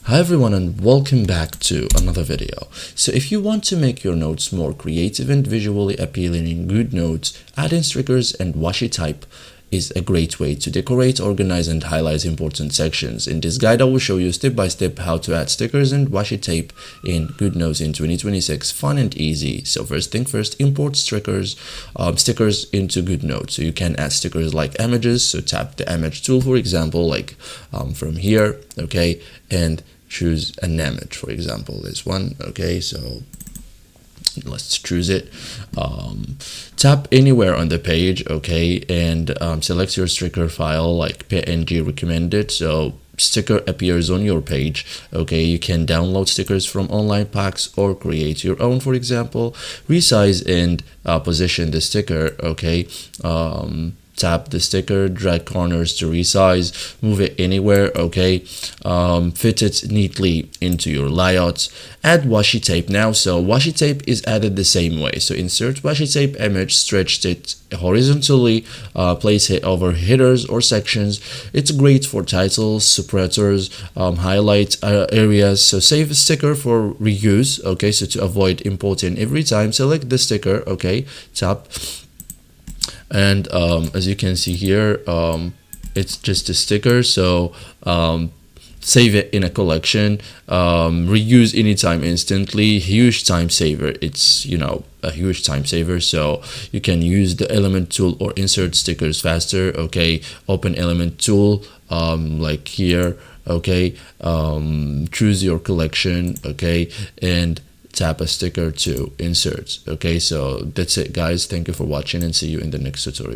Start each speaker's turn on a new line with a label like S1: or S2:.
S1: Hi everyone and welcome back to another video. So if you want to make your notes more creative and visually appealing in Goodnotes, adding stickers and washi tape is a great way to decorate, organize and highlight important sections. In this guide I will show you step by step how to add stickers and washi tape in Goodnotes in 2026, fun and easy. So first thing first, import stickers into Goodnotes. So you can add stickers like images, so tap the image tool, for example, like from here, okay, and choose an image, for example this one, okay, so let's choose it. Tap anywhere on the page, okay, and select your sticker file like PNG recommended, so sticker appears on your page. Okay, you can download stickers from online packs or create your own. For example, resize and position the sticker, okay. Tap the sticker, drag corners to resize, move it anywhere, okay, fit it neatly into your layout. Add washi tape now. So washi tape is added the same way. So insert washi tape image, stretch it horizontally, place it over headers or sections. It's great for titles, separators, highlight areas. So save a sticker for reuse, okay, so to avoid importing every time, select the sticker, okay, tap, and as you can see here, it's just a sticker, so save it in a collection, reuse anytime instantly. Huge time saver. It's, you know, a huge time saver, so you can use the element tool or insert stickers faster, okay. Open element tool, like here, okay, choose your collection, okay, and tap a sticker to insert, okay. So that's it guys, thank you for watching and see you in the next tutorial.